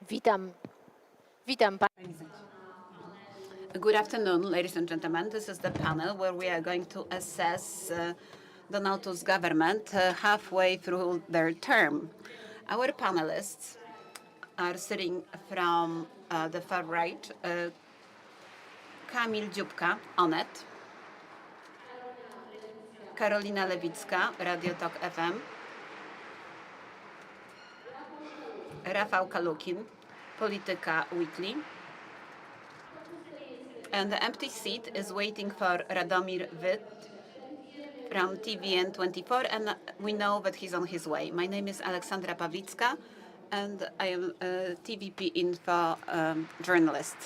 Witam Good afternoon, ladies and gentlemen. This is the panel where we are going to assess Donald Tusk's government halfway through their term. Our panelists are sitting from the far right, Kamil Dziubka, Onet, Karolina Lewicka, Radio Tok FM, Rafał Kalukin, Polityka weekly, and the empty seat is waiting for Radomir Wit from TVN24, and we know that he's on his way. My name is Aleksandra Pawlicka, and I am a TVP Info journalist.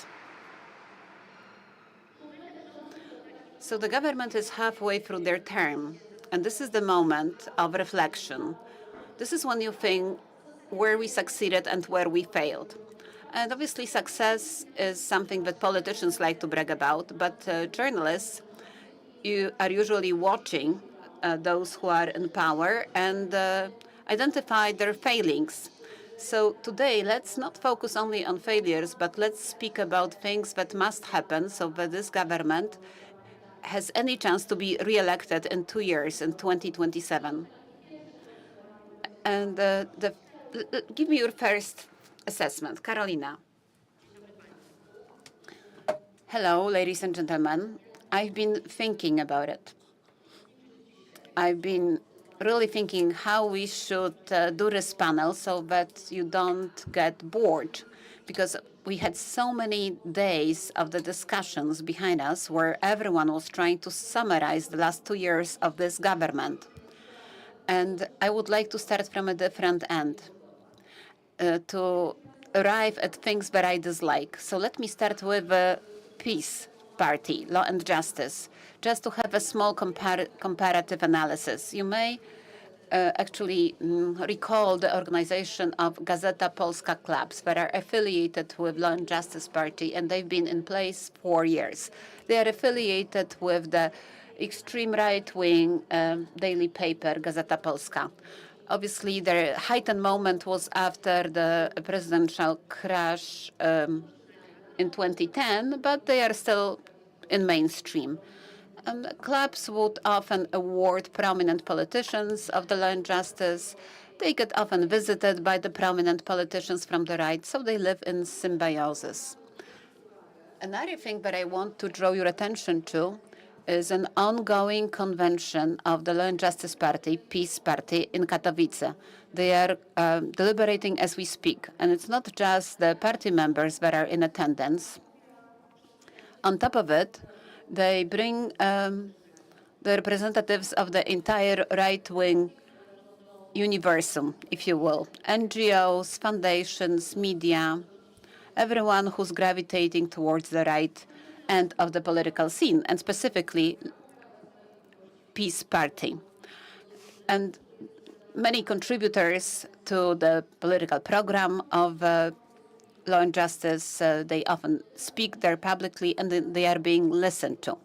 So the government is halfway through their term, and this is the moment of reflection. This is when you think where we succeeded and where we failed. And obviously success is something that politicians like to brag about, but journalists are usually watching those who are in power and identify their failings. So today, let's not focus only on failures, but let's speak about things that must happen so that this government has any chance to be re-elected in 2 years, in 2027. And give me your first assessment. Karolina. Hello, ladies and gentlemen. I've been thinking about it. I've been really thinking how we should do this panel so that you don't get bored, because we had so many days of the discussions behind us where everyone was trying to summarize the last 2 years of this government. And I would like to start from a different end to arrive at things that I dislike. So let me start with the Peace Party, Law and Justice, just to have a small comparative analysis. You may actually recall the organization of Gazeta Polska clubs that are affiliated with Law and Justice Party, and they've been in place for years. They are affiliated with the extreme right-wing daily paper Gazeta Polska. Obviously, the heightened moment was after the presidential crash in 2010, but they are still in mainstream. Clubs would often award prominent politicians of the Law and Justice. They get often visited by the prominent politicians from the right, so they live in symbiosis. Another thing that I want to draw your attention to is an ongoing convention of the Law and Justice Party, Peace Party, in Katowice. They are deliberating as we speak, and it's not just the party members that are in attendance. On top of it, they bring the representatives of the entire right-wing universum, if you will, NGOs, foundations, media, everyone who's gravitating towards the right end of the political scene, and specifically Peace Party. And many contributors to the political program of Law and Justice, they often speak there publicly, and they are being listened to.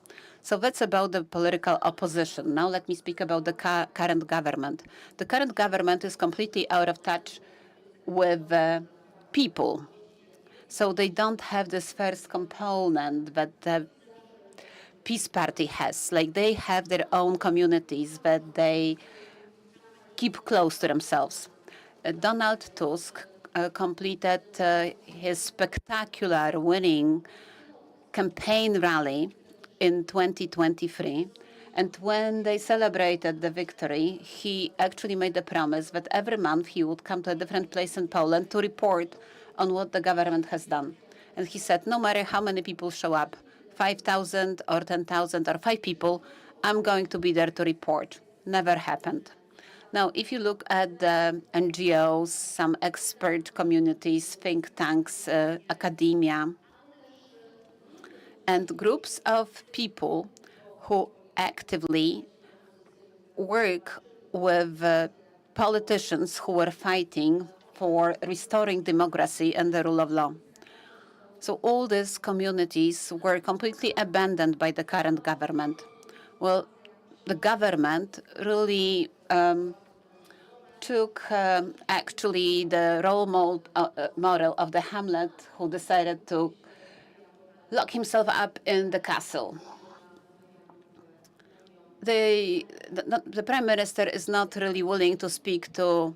So that's about the political opposition. Now let me speak about the current government. The current government is completely out of touch with people. So they don't have this first component that the Peace Party has. Like, they have their own communities that they keep close to themselves. Donald Tusk completed his spectacular winning campaign rally in 2023. And when they celebrated the victory, he actually made a promise that every month he would come to a different place in Poland to report on what the government has done. And he said, no matter how many people show up, 5,000 or 10,000 or 5 people, I'm going to be there to report. Never happened. Now, if you look at the NGOs, some expert communities, think tanks, academia, and groups of people who actively work with politicians who were fighting for restoring democracy and the rule of law. So all these communities were completely abandoned by the current government. Well, the government really took actually the role model of the Hamlet who decided to lock himself up in the castle. The Prime Minister is not really willing to speak to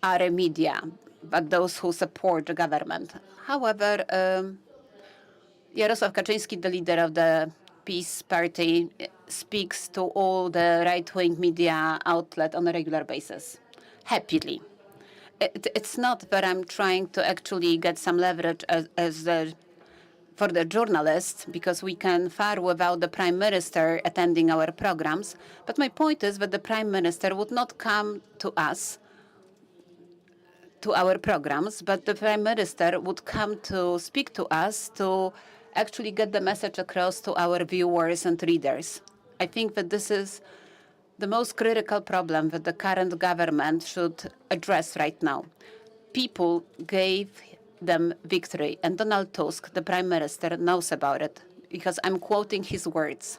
other media, but those who support the government. However, Jarosław Kaczyński, the leader of the Peace Party, speaks to all the right-wing media outlet on a regular basis, happily. It's not that I'm trying to actually get some leverage for the journalists, because we can fare without the Prime Minister attending our programs. But my point is that the Prime Minister would not come to us, to our programs, but the Prime Minister would come to speak to us to actually get the message across to our viewers and readers. I think that this is the most critical problem that the current government should address right now. People gave them victory, and Donald Tusk, the Prime Minister, knows about it, because I'm quoting his words.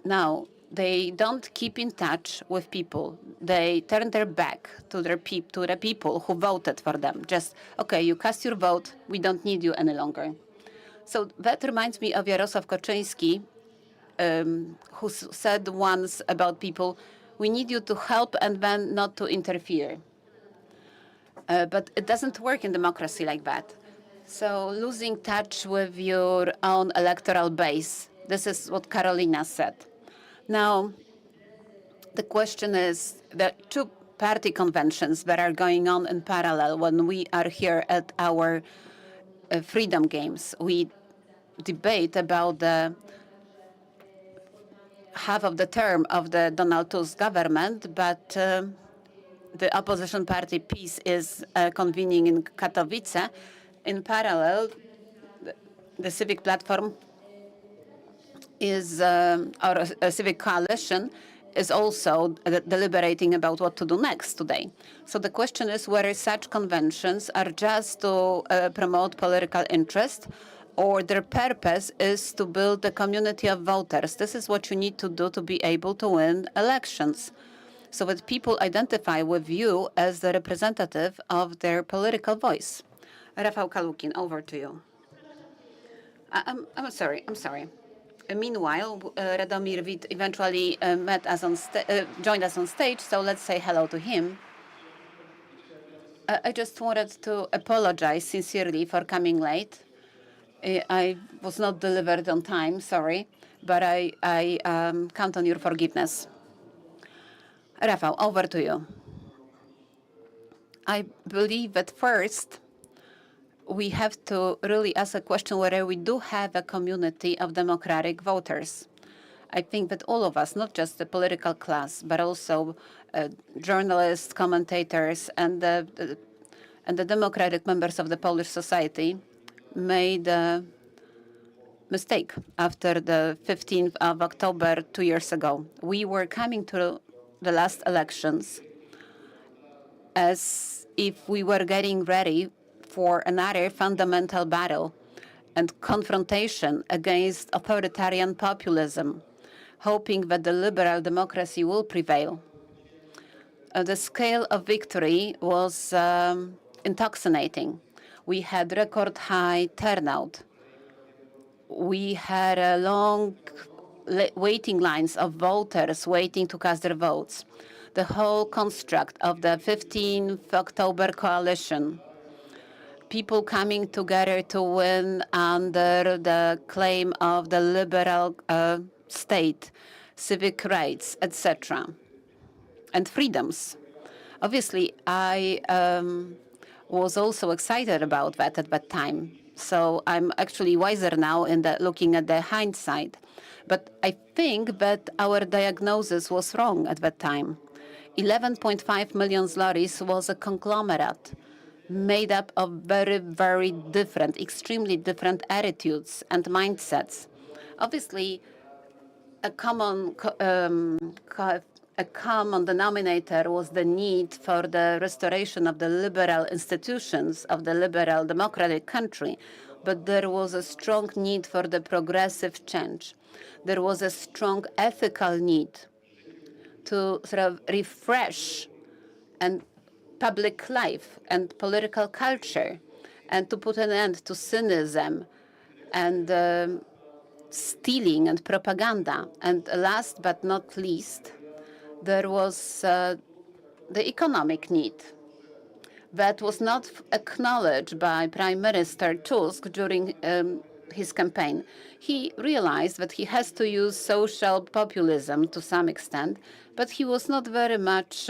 Now, they don't keep in touch with people. They turn their back to the people who voted for them. Just, okay, you cast your vote, we don't need you any longer. So that reminds me of Jarosław Kaczyński, who said once about people, we need you to help and then not to interfere. But it doesn't work in democracy like that. So losing touch with your own electoral base, this is what Karolina said. Now, the question is, the two party conventions that are going on in parallel when we are here at our Freedom Games. We debate about the half of the term of the Donald Tusk government, but the opposition party PiS is convening in Katowice. In parallel, the Civic Platform is, or a Civic Coalition, is also deliberating about what to do next today. So the question is whether such conventions are just to promote political interest, or their purpose is to build a community of voters. This is what you need to do to be able to win elections, so that people identify with you as the representative of their political voice. Rafał Kalukin, over to you. I'm sorry. Meanwhile, Radomir Wit eventually joined us on stage, so let's say hello to him. I just wanted to apologize sincerely for coming late. I was not delivered on time, sorry, but I count on your forgiveness. Rafał, over to you. I believe that first, we have to really ask a question whether we do have a community of democratic voters. I think that all of us, not just the political class, but also journalists, commentators, and the democratic members of the Polish society, made a mistake after the 15th of October 2 years ago. We were coming to the last elections as if we were getting ready for another fundamental battle and confrontation against authoritarian populism, hoping that the liberal democracy will prevail. The scale of victory was intoxicating. We had record high turnout. We had long waiting lines of voters waiting to cast their votes. The whole construct of the 15th October coalition, people coming together to win under the claim of the liberal state, civic rights, etc., and freedoms. Obviously, I was also excited about that at that time. So I'm actually wiser now in looking at the hindsight. But I think that our diagnosis was wrong at that time. 11.5 million zlotys was a conglomerate made up of very, very different, extremely different attitudes and mindsets. Obviously, a common denominator was the need for the restoration of the liberal institutions of the liberal democratic country, but there was a strong need for the progressive change. There was a strong ethical need to sort of refresh and public life and political culture, and to put an end to cynicism and stealing and propaganda. And last but not least, there was the economic need that was not acknowledged by Prime Minister Tusk during his campaign. He realized that he has to use social populism to some extent, but he was not very much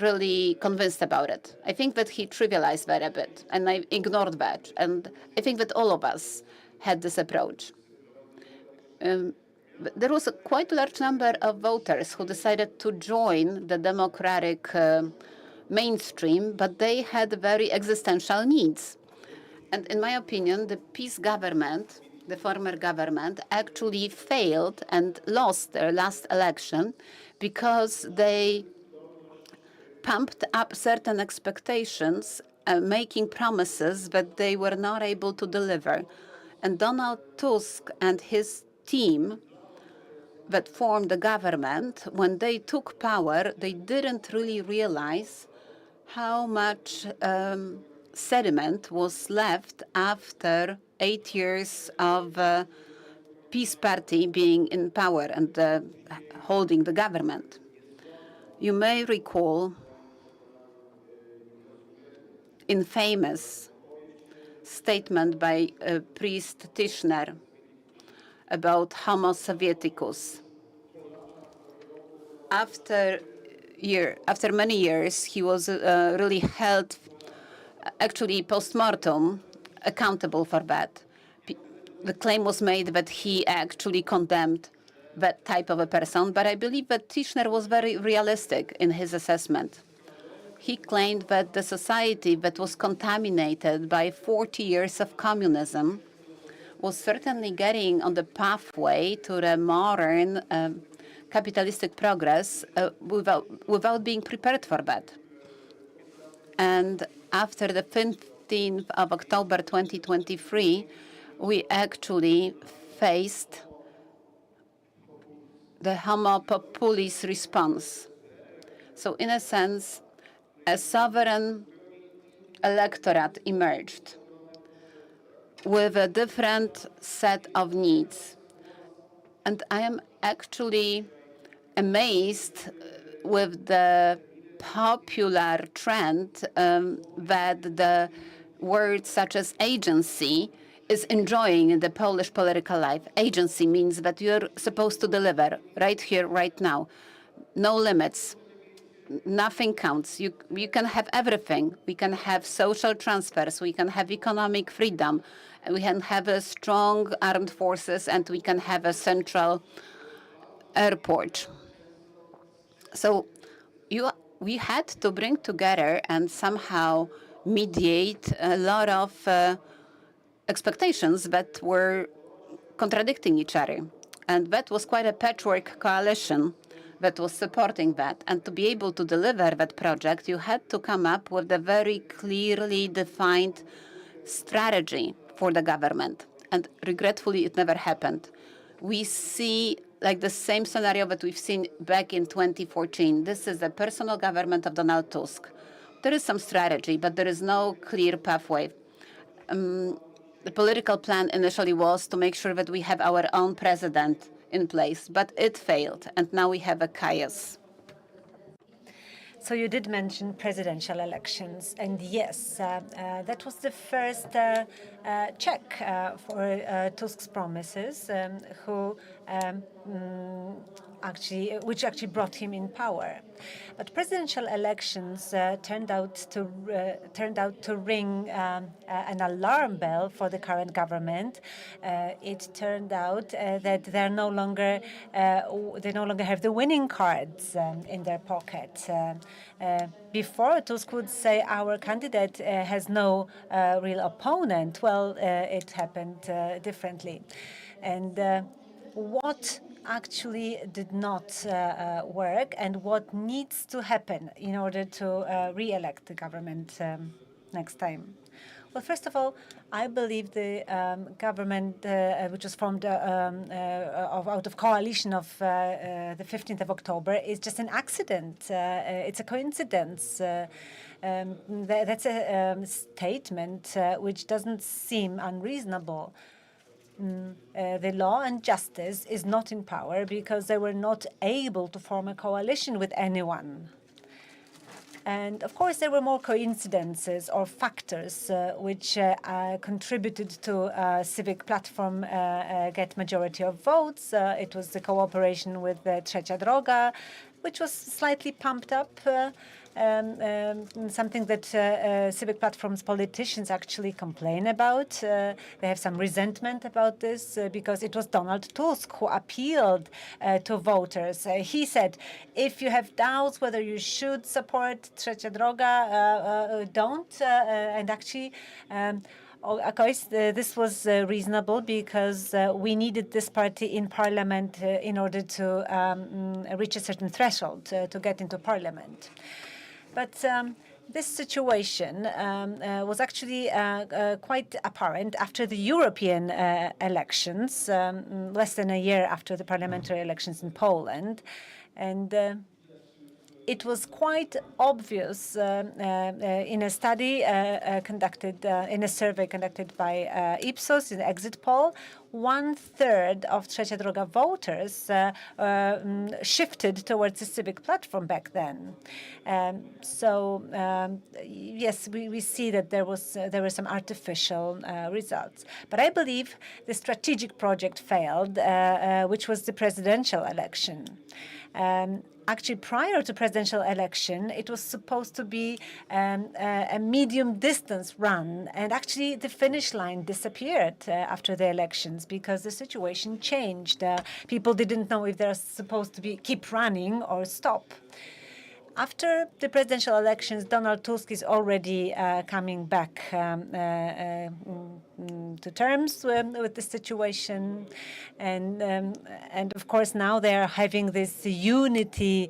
really convinced about it. I think that he trivialized that a bit, and I ignored that. And I think that all of us had this approach. There was a quite large number of voters who decided to join the democratic mainstream, but they had very existential needs. And in my opinion, the PiS government, the former government, actually failed and lost their last election because they pumped up certain expectations, making promises that they were not able to deliver. And Donald Tusk and his team that formed the government, when they took power, they didn't really realize how much sediment was left after 8 years of PiS party being in power and holding the government. You may recall infamous statement by priest Tischner about Homo Sovieticus. After many years, he was really held, actually post-mortem, accountable for that. The claim was made that he actually condemned that type of a person, but I believe that Tischner was very realistic in his assessment. He claimed that the society that was contaminated by 40 years of communism was certainly getting on the pathway to the modern capitalistic progress without being prepared for that. And after the 15th of October 2023, we actually faced the Homo populis response. So in a sense, a sovereign electorate emerged with a different set of needs. And I am actually amazed with the popular trend that the words such as agency is enjoying in the Polish political life. Agency means that you're supposed to deliver right here, right now. No limits. Nothing counts. You can have everything. We can have social transfers. We can have economic freedom. We can have a strong armed forces, and we can have a central airport. So we had to bring together and somehow mediate a lot of expectations that were contradicting each other. And that was quite a patchwork coalition that was supporting that. And to be able to deliver that project, you had to come up with a very clearly defined strategy for the government. And regretfully, it never happened. We see like the same scenario that we've seen back in 2014. This is the personal government of Donald Tusk. There is some strategy, but there is no clear pathway. The political plan initially was to make sure that we have our own president in place, but it failed, and now we have a chaos. So you did mention presidential elections, and yes, that was the first check for Tusk's promises, which actually brought him in power. But presidential elections turned out to ring an alarm bell for the current government. It turned out that they no longer have the winning cards in their pocket. Before, Tusk would say our candidate has no real opponent. Well, it happened differently. And what actually did not work, and what needs to happen in order to re-elect the government next time? Well, first of all, I believe the government, which was formed out of coalition of the 15th of October, is just an accident. It's a coincidence. That's a statement which doesn't seem unreasonable. The Law and Justice is not in power because they were not able to form a coalition with anyone. And of course, there were more coincidences or factors which contributed to Civic Platform get majority of votes. It was the cooperation with Trzecia Droga, which was slightly pumped up. Something that Civic Platform's politicians actually complain about. They have some resentment about this because it was Donald Tusk who appealed to voters. He said, if you have doubts whether you should support Trzecia Droga, don't. And actually, of course, this was reasonable because we needed this party in parliament in order to reach a certain threshold to get into parliament. But this situation was actually quite apparent after the European elections, less than a year after the parliamentary elections in Poland. And it was quite obvious in a study conducted, in a survey conducted by Ipsos, in an exit poll, 1/3 of Trzecia Droga voters shifted towards the Civic Platform back then. Yes, we see that there were some artificial results. But I believe the strategic project failed, which was the presidential election. Actually, prior to presidential election, it was supposed to be a medium-distance run, and actually the finish line disappeared after the elections because the situation changed. People didn't know if they're supposed to keep running or stop. After the presidential elections, Donald Tusk is already coming back to terms with the situation, and of course now they are having this unity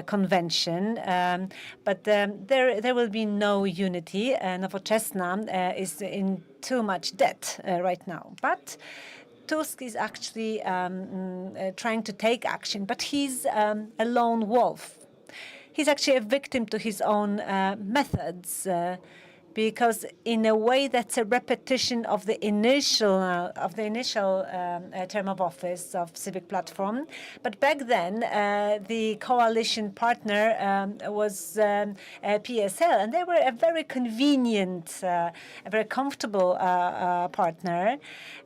convention, but there will be no unity. Nowoczesna is in too much debt right now, but Tusk is actually trying to take action, but he's a lone wolf. He's actually a victim to his own methods, because in a way that's a repetition of the initial term of office of Civic Platform. But back then, the coalition partner was PSL, and they were a very convenient, a very comfortable partner,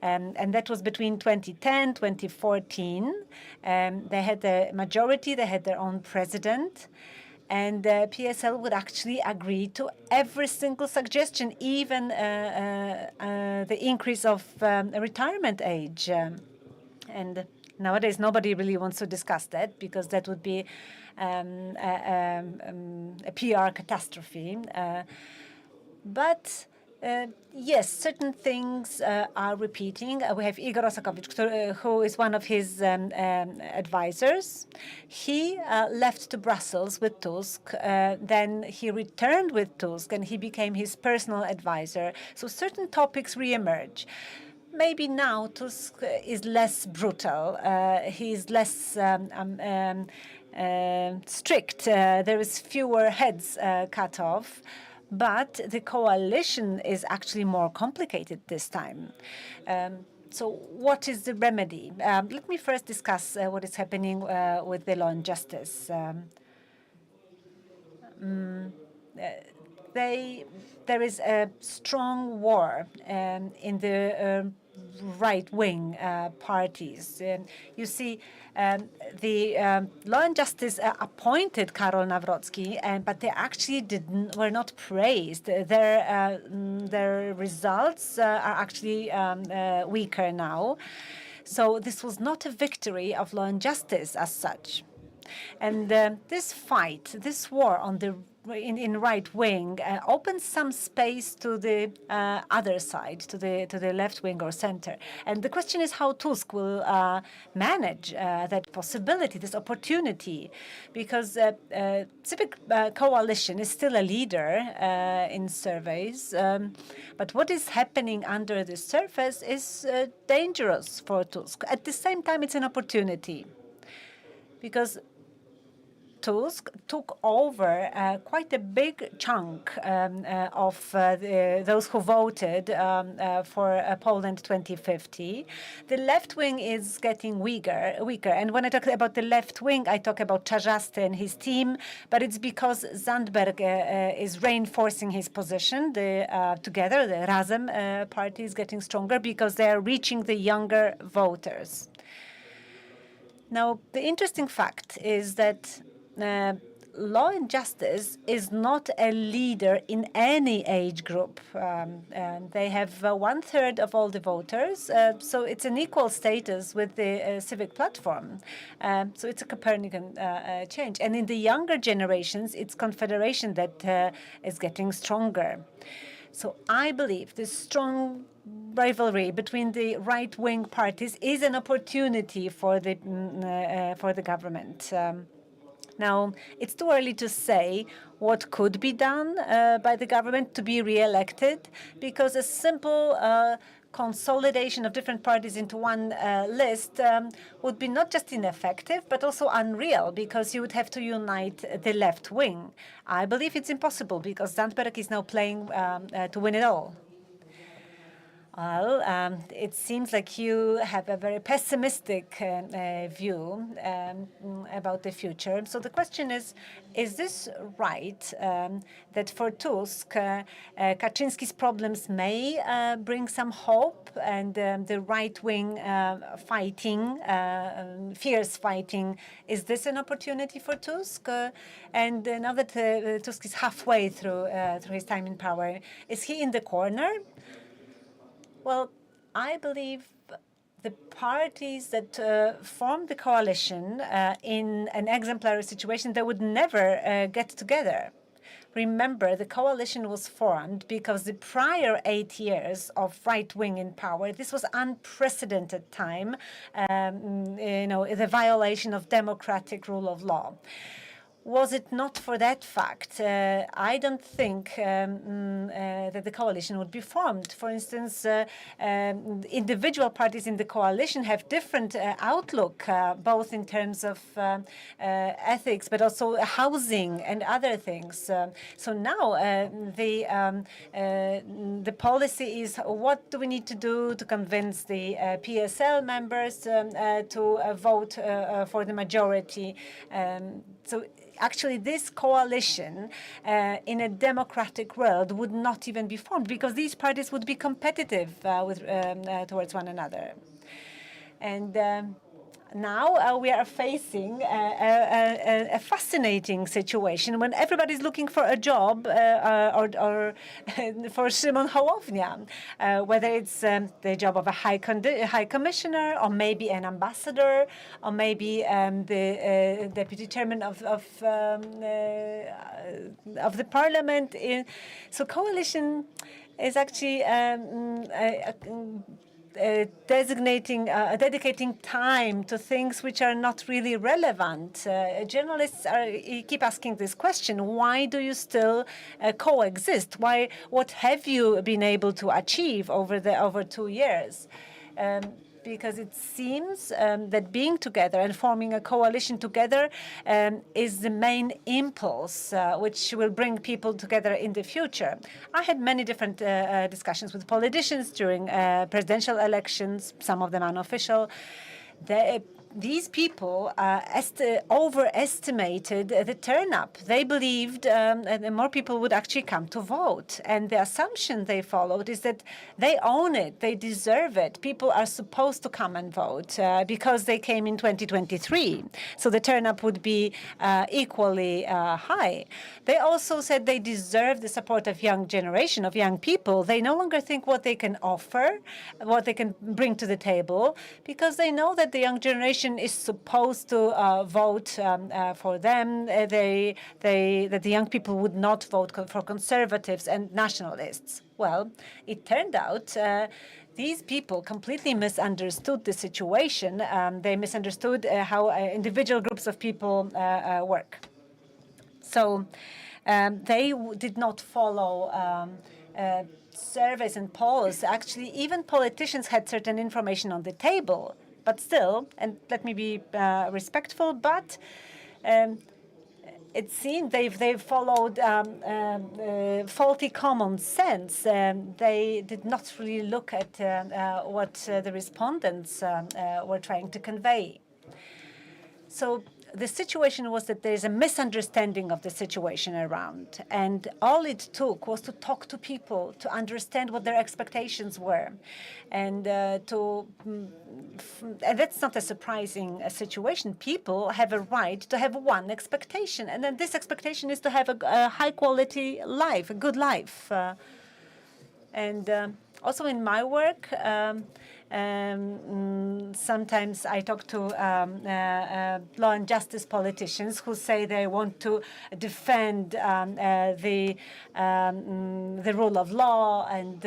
and that was between 2010, 2014. They had the majority, they had their own president. And PSL would actually agree to every single suggestion, even the increase of retirement age. And nowadays, nobody really wants to discuss that because that would be a PR catastrophe. But yes, certain things are repeating. We have Igor Osakowicz, who is one of his advisors. He left to Brussels with Tusk. Then he returned with Tusk, and he became his personal advisor. So certain topics reemerge. Maybe now Tusk is less brutal. He is less strict. There is fewer heads cut off. But the coalition is actually more complicated this time. So what is the remedy? Let me first discuss what is happening with the Law and Justice. There is a strong war in the right-wing parties. You see, the Law and Justice appointed Karol Nawrocki, but they actually were not praised. Their results are actually weaker now. So this was not a victory of Law and Justice as such. And this fight, this war on the in right wing opens some space to the other side, to the left wing or center. And the question is how Tusk will manage that possibility, this opportunity, because Civic Coalition is still a leader in surveys. But what is happening under the surface is dangerous for Tusk. At the same time, it's an opportunity, because Tusk took over quite a big chunk of those who voted for Poland 2050. The left wing is getting weaker. And when I talk about the left wing, I talk about Czarzasty and his team, but it's because Zandberg is reinforcing his position. Together, the Razem party is getting stronger because they are reaching the younger voters. Now, the interesting fact is that Law and Justice is not a leader in any age group. They have 1/3 of all the voters, so it's an equal status with the Civic Platform. So it's a Copernican change. And in the younger generations, it's Confederation that is getting stronger. So I believe this strong rivalry between the right-wing parties is an opportunity for the government. Now, it's too early to say what could be done by the government to be re-elected, because a simple consolidation of different parties into one list would be not just ineffective, but also unreal, because you would have to unite the left wing. I believe it's impossible, because Zandberg is now playing to win it all. Well, it seems like you have a very pessimistic view about the future. So the question is this right, that for Tusk, Kaczynski's problems may bring some hope, and the right-wing fighting, fierce fighting, is this an opportunity for Tusk? And now that Tusk is halfway through his time in power, is he in the corner? Well, I believe the parties that formed the coalition in an exemplary situation, they would never get together. Remember, the coalition was formed because the prior 8 years of right wing in power, this was unprecedented time, the violation of democratic rule of law. Was it not for that fact, I don't think that the coalition would be formed. For instance, individual parties in the coalition have different outlook, both in terms of ethics, but also housing and other things. So now the policy is, what do we need to do to convince the PSL members to vote for the majority? So actually, this coalition in a democratic world would not even be formed, because these parties would be competitive towards one another. And now we are facing a fascinating situation when everybody's looking for a job or for Szymon Hołownia, whether it's the job of a high commissioner, or maybe an ambassador, or maybe the deputy chairman of the parliament. So coalition is actually dedicating time to things which are not really relevant. Journalists keep asking this question: why do you still coexist? What have you been able to achieve over 2 years? Because it seems that being together and forming a coalition together is the main impulse which will bring people together in the future. I had many different discussions with politicians during presidential elections, some of them unofficial. These people overestimated the turn-up. They believed that more people would actually come to vote. And the assumption they followed is that they own it, they deserve it. People are supposed to come and vote because they came in 2023. So the turn-up would be equally high. They also said they deserve the support of young generation, of young people. They no longer think what they can offer, what they can bring to the table, because they know that the young generation opposition is supposed to vote for them. That the young people would not vote for conservatives and nationalists. Well, it turned out these people completely misunderstood the situation. They misunderstood how individual groups of people work. So they did not follow surveys and polls. Actually, even politicians had certain information on the table. But still, and let me be respectful, but it seemed they've followed faulty common sense. They did not really look at what the respondents were trying to convey. So the situation was that there is a misunderstanding of the situation around, and all it took was to talk to people, to understand what their expectations were, and and that's not a surprising situation. People have a right to have one expectation, and then this expectation is to have a high-quality life, a good life. Also in my work, sometimes I talk to law and justice politicians who say they want to defend the rule of law, and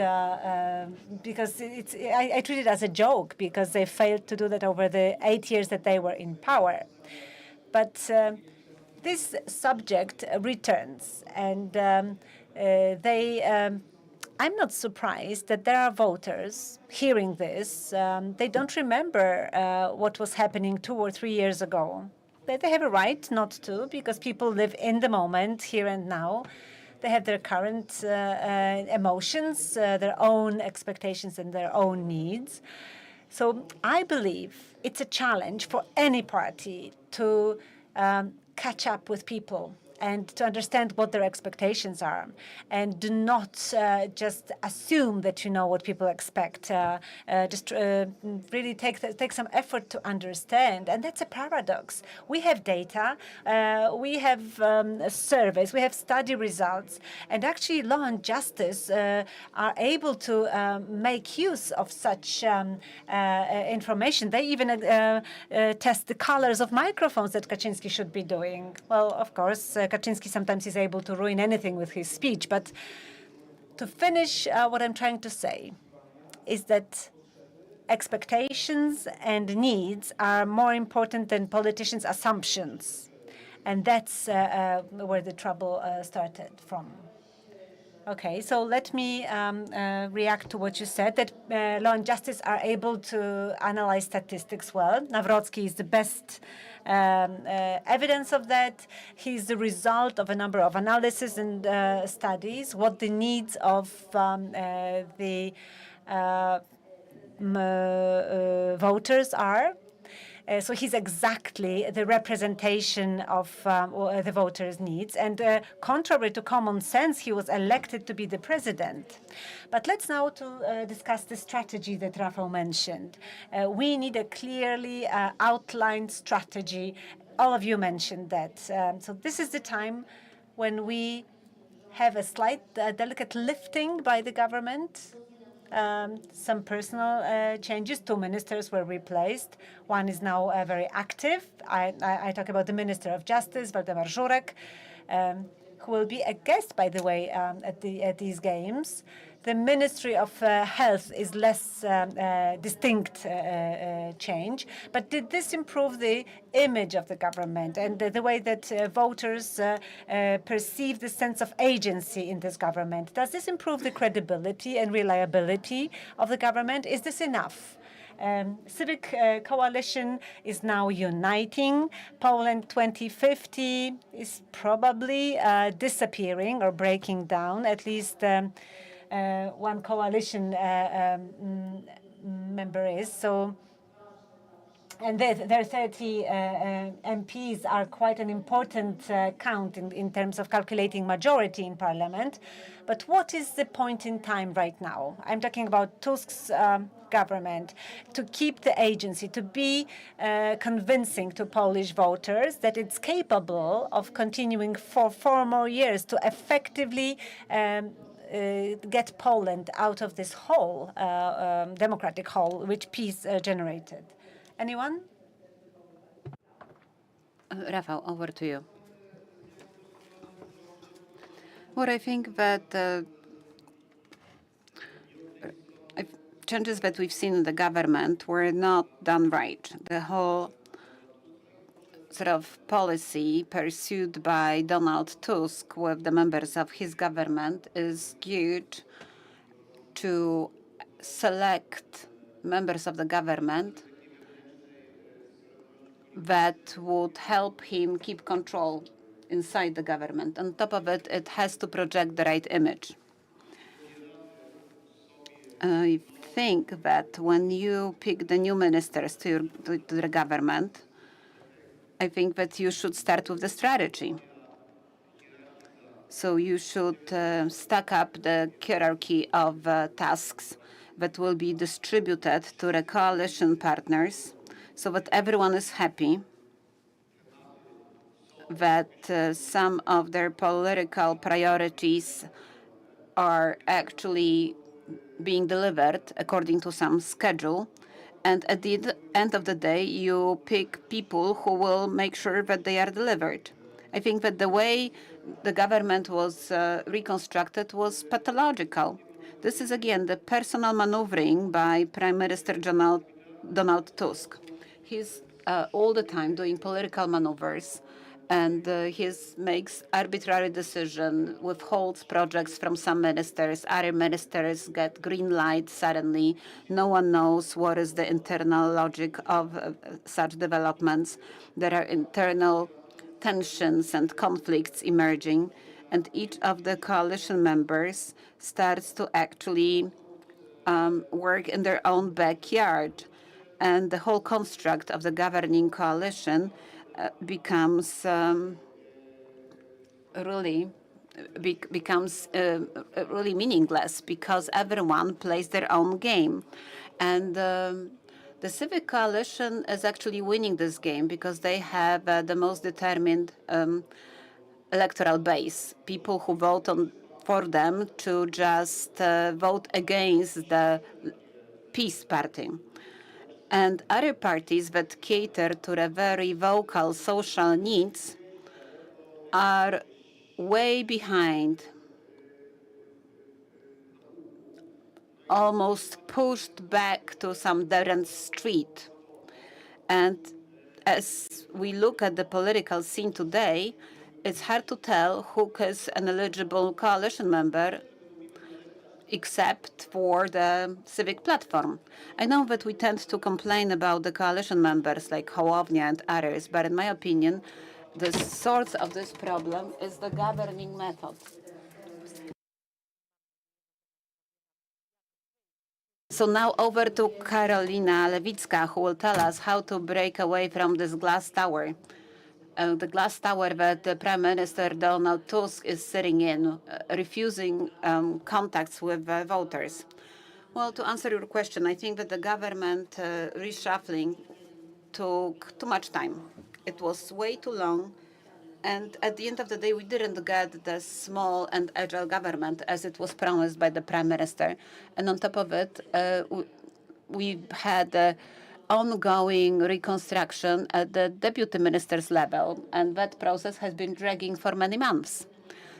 because I treat it as a joke because they failed to do that over the 8 years that they were in power. But this subject returns, and I'm not surprised that there are voters hearing this. They don't remember what was happening 2 or 3 years ago. They have a right not to, because people live in the moment, here and now. They have their current emotions, their own expectations, and their own needs. So I believe it's a challenge for any party to catch up with people and to understand what their expectations are, and do not just assume that you know what people expect. Really take some effort to understand, and that's a paradox. We have data, we have surveys, we have study results, and actually law and justice are able to make use of such information. They even test the colors of microphones that Kaczynski should be doing. Well, of course, Kaczynski sometimes is able to ruin anything with his speech. But to finish, what I'm trying to say is that expectations and needs are more important than politicians' assumptions. And that's where the trouble started from. Okay, so let me react to what you said, that law and justice are able to analyze statistics well. Nawrocki is the best evidence of that. He's the result of a number of analyses and studies, what the needs of the voters are. So he's exactly the representation of the voters' needs. And contrary to common sense, he was elected to be the president. But let's now discuss the strategy that Rafał mentioned. We need a clearly outlined strategy. All of you mentioned that. So this is the time when we have a slight delicate lifting by the government. Some personal changes. 2 ministers were replaced. One is now very active. I talk about the Minister of Justice, Waldemar Żurek, who will be a guest, by the way, at these games. The Ministry of Health is less distinct change. But did this improve the image of the government and the way that voters perceive the sense of agency in this government? Does this improve the credibility and reliability of the government? Is this enough? Civic coalition is now uniting. Poland 2050 is probably disappearing or breaking down. At least one coalition member is. So, and their 30 MPs are quite an important count in terms of calculating majority in parliament. But what is the point in time right now? I'm talking about Tusk's government, to keep the agency, to be convincing to Polish voters that it's capable of continuing for 4 more years to effectively get Poland out of this hole, democratic hole, which peace generated. Anyone? Rafał, over to you. Well, I think that changes that we've seen in the government were not done right. The whole sort of policy pursued by Donald Tusk with the members of his government is geared to select members of the government that would help him keep control inside the government. On top of it, it has to project the right image. I think that when you pick the new ministers to the government, I think that you should start with the strategy. So you should stack up the hierarchy of tasks that will be distributed to the coalition partners so that everyone is happy, that some of their political priorities are actually being delivered according to some schedule. And at the end of the day, you pick people who will make sure that they are delivered. I think that the way the government was reconstructed was pathological. This is, again, the personal maneuvering by Prime Minister Donald Tusk. He's all the time doing political maneuvers, and he makes arbitrary decisions, withholds projects from some ministers. Other ministers get green light suddenly. No one knows what is the internal logic of such developments. There are internal tensions and conflicts emerging, and each of the coalition members starts to actually work in their own backyard. And the whole construct of the governing coalition becomes really meaningless because everyone plays their own game. And the civic coalition is actually winning this game because they have the most determined electoral base, people who vote for them to just vote against the peace party. And other parties that cater to the very vocal social needs are way behind, almost pushed back to some dead end street. And as we look at the political scene today, it's hard to tell who is an eligible coalition member except for the civic platform. I know that we tend to complain about the coalition members like Hołownia and others, but in my opinion, the source of this problem is the governing method. So now over to Karolina Lewicka, who will tell us how to break away from this glass tower. The glass tower that the Prime Minister Donald Tusk is sitting in, refusing contacts with voters. Well, to answer your question, I think that the government reshuffling took too much time. It was way too long. And at the end of the day, we didn't get the small and agile government as it was promised by the Prime Minister. And on top of it, we had ongoing reconstruction at the deputy minister's level, and that process has been dragging for many months.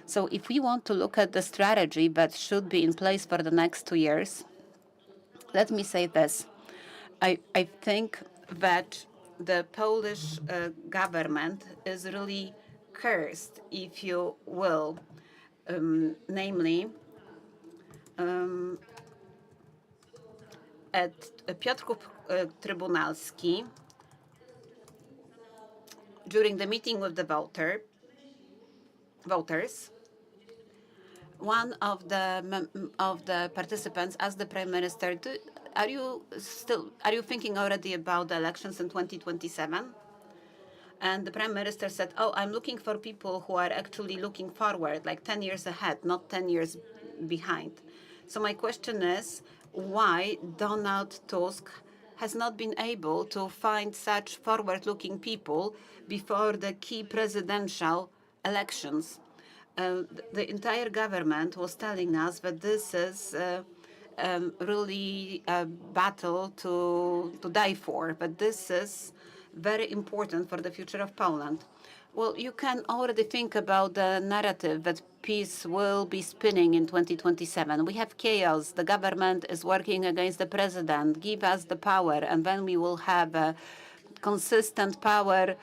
So if we want to look at the strategy that should be in place for the next 2 years, let me say this. I think that the Polish government is really cursed, if you will, namely at Piotrków Trybunalski, during the meeting with the voters, one of the participants asked the Prime Minister, are you thinking already about the elections in 2027? And the Prime Minister said, oh, I'm looking for people who are actually looking forward, like 10 years ahead, not 10 years behind. So my question is, why Donald Tusk has not been able to find such forward-looking people before the key presidential elections? The entire government was telling us that this is really a battle to die for, but this is very important for the future of Poland. Well, you can already think about the narrative that peace will be spinning in 2027. We have chaos. The government is working against the president. Give us the power, and then we will have a consistent power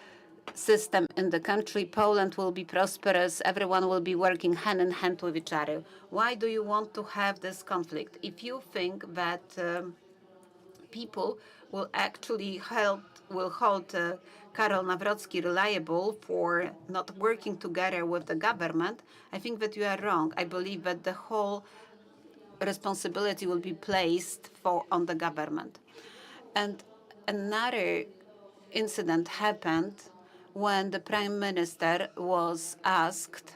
system in the country. Poland will be prosperous. Everyone will be working hand in hand with each other. Why do you want to have this conflict? If you think that people will actually hold Karol Nawrocki reliable for not working together with the government, I think that you are wrong. I believe that the whole responsibility will be placed on the government. And another incident happened when the prime minister was asked,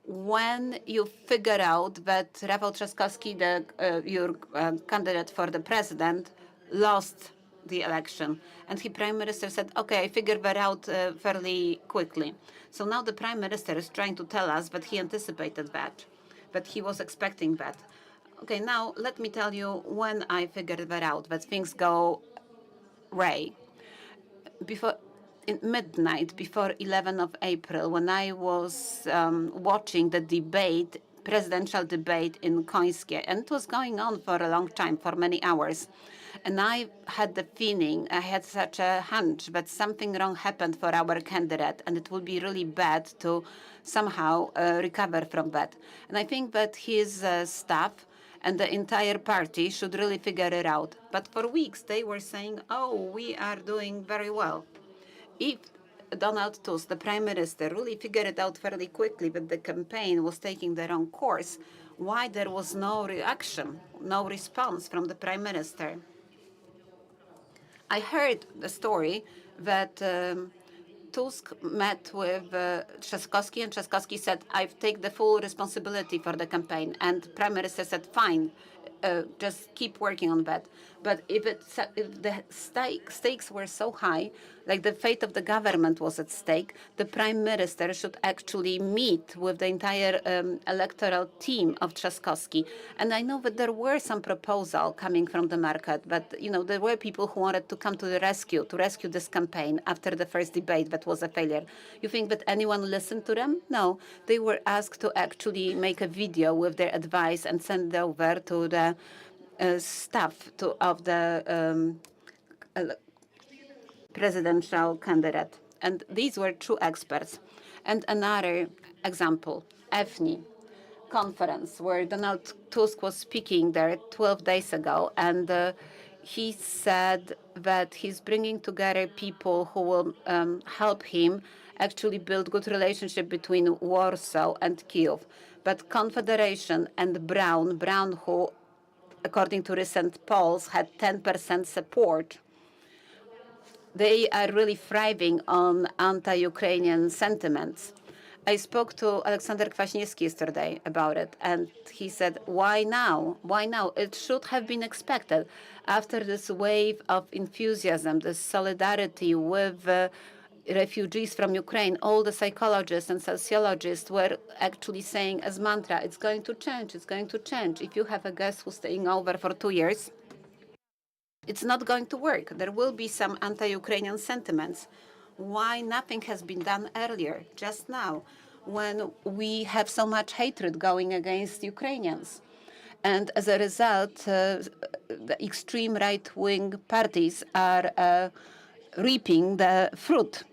when you figure out that Rafał Trzaskowski, your candidate for the president, lost the election. And the prime minister said, okay, I figured that out fairly quickly. So now the prime minister is trying to tell us that he anticipated that he was expecting that. Okay, now let me tell you when I figured that out, that things go right. In midnight, before 11th of April, when I was watching the debate, presidential debate in Końskie, and it was going on for a long time, for many hours. And I had the feeling, I had such a hunch that something wrong happened for our candidate, and it would be really bad to somehow recover from that. And I think that his staff and the entire party should really figure it out. But for weeks, they were saying, oh, we are doing very well. If Donald Tusk, the prime minister, really figured it out fairly quickly that the campaign was taking the wrong course, why there was no reaction, no response from the prime minister? I heard the story that Tusk met with Trzaskowski, and Trzaskowski said, I take the full responsibility for the campaign. And prime minister said, fine, just keep working on that. But if the stakes were so high, like the fate of the government was at stake, the prime minister should actually meet with the entire electoral team of Trzaskowski. And I know that there were some proposals coming from the market, but there were people who wanted to come to the rescue, this campaign after the first debate that was a failure. You think that anyone listened to them? No, they were asked to actually make a video with their advice and send it over to the staff of the presidential candidate. And these were true experts. And another example, EFNI conference, where Donald Tusk was speaking there 12 days ago, and he said that he's bringing together people who will help him actually build good relationship between Warsaw and Kyiv. But Confederation and Brown who, according to recent polls, had 10% support, they are really thriving on anti-Ukrainian sentiments. I spoke to Aleksander Kwaśniewski yesterday about it, and he said, why now? Why now? It should have been expected. After this wave of enthusiasm, this solidarity with refugees from Ukraine, all the psychologists and sociologists were actually saying as mantra, it's going to change, it's going to change. If you have a guest who's staying over for 2 years, it's not going to work. There will be some anti-Ukrainian sentiments. Why nothing has been done earlier, just now, when we have so much hatred going against Ukrainians? And as a result, the extreme right-wing parties are reaping the fruit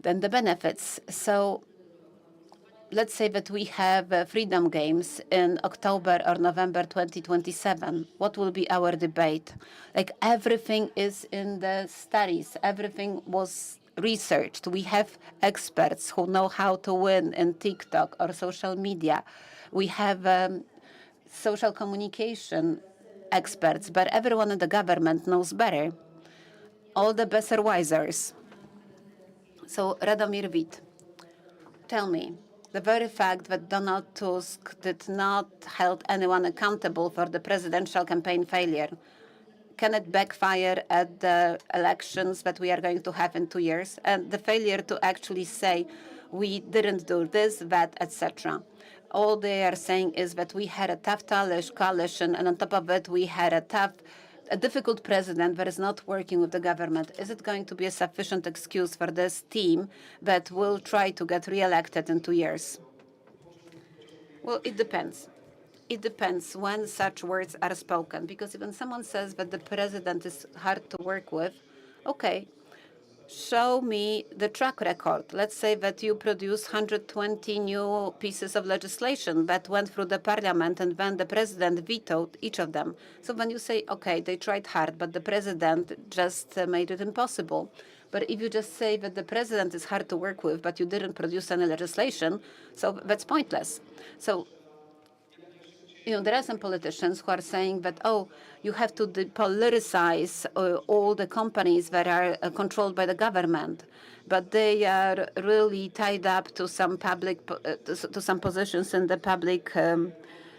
and the benefits. So let's say that we have freedom games in October or November 2027. What will be our debate? Like, everything is in the studies. Everything was researched. We have experts who know how to win in TikTok or social media. We have social communication experts, but everyone in the government knows better. All the Besserwisers. So, Radomir Wit, tell me, the very fact that Donald Tusk did not hold anyone accountable for the presidential campaign failure, can it backfire at the elections that we are going to have in 2 years? And the failure to actually say, we didn't do this, that, etc. All they are saying is that we had a tough coalition, and on top of it, we had a tough a difficult president that is not working with the government, is it going to be a sufficient excuse for this team that will try to get re-elected in 2 years? Well, it depends. It depends when such words are spoken, because when someone says that the president is hard to work with, okay, show me the track record. Let's say that you produce 120 new pieces of legislation that went through the parliament, and then the president vetoed each of them. So when you say, okay, they tried hard, but the president just made it impossible. But if you just say that the president is hard to work with, but you didn't produce any legislation, so that's pointless. So there are some politicians who are saying that, oh, you have to depoliticize all the companies that are controlled by the government, but they are really tied up to some to some positions in the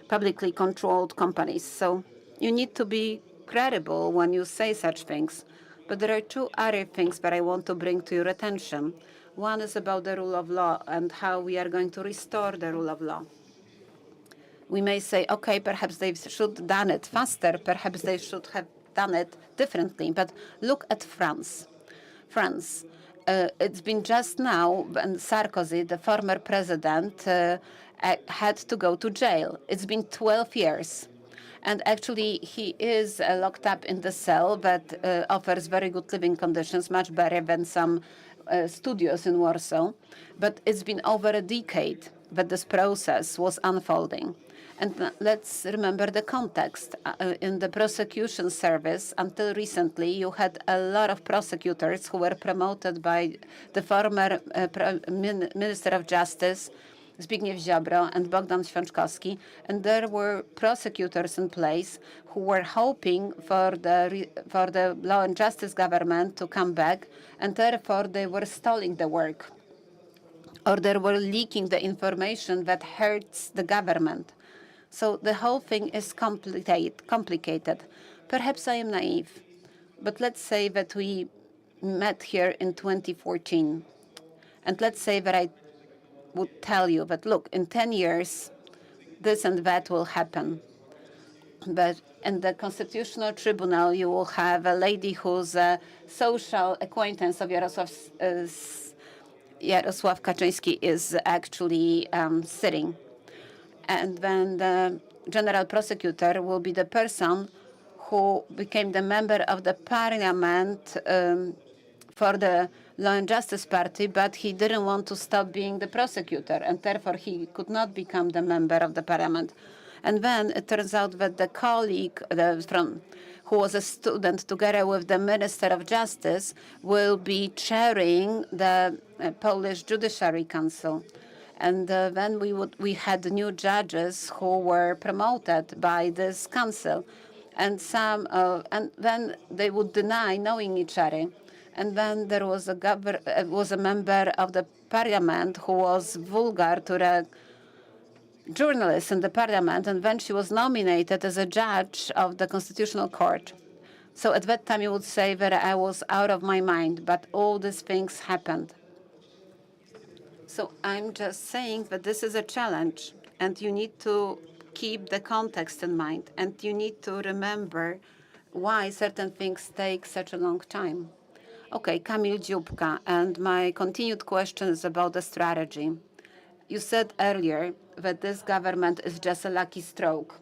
publicly controlled companies. So you need to be credible when you say such things. But there are two other things that I want to bring to your attention. One is about the rule of law and how we are going to restore the rule of law. We may say, okay, perhaps they should have done it faster, perhaps they should have done it differently. But look at France. France, it's been just now when Sarkozy, the former president, had to go to jail. It's been 12 years. And actually, he is locked up in the cell that offers very good living conditions, much better than some studios in Warsaw. But it's been over a decade that this process was unfolding. And let's remember the context. In the prosecution service, until recently, you had a lot of prosecutors who were promoted by the former Minister of Justice, Zbigniew Ziobro and Bogdan Święczkowski, and there were prosecutors in place who were hoping for the Law and Justice government to come back, and therefore they were stalling the work, or they were leaking the information that hurts the government. So the whole thing is complicated. Perhaps I am naive, but let's say that we met here in 2014, and let's say that I would tell you that, look, in 10 years, this and that will happen. But in the Constitutional Tribunal, you will have a lady who's a social acquaintance of Jarosław Kaczyński is actually sitting. And then the general prosecutor will be the person who became the member of the parliament for the Law and Justice Party, but he didn't want to stop being the prosecutor, and therefore he could not become the member of the parliament. And then it turns out that the colleague who was a student together with the Minister of Justice will be chairing the Polish Judiciary Council. And then we had new judges who were promoted by this council, and and then they would deny knowing each other. And then there was a member of the parliament who was vulgar to the journalists in the parliament, and then she was nominated as a judge of the Constitutional Court. So at that time you would say that I was out of my mind, but all these things happened. So I'm just saying that this is a challenge, and you need to keep the context in mind, and you need to remember why certain things take such a long time. Okay, Kamil Dziubka, and my continued question is about the strategy. You said earlier that this government is just a lucky stroke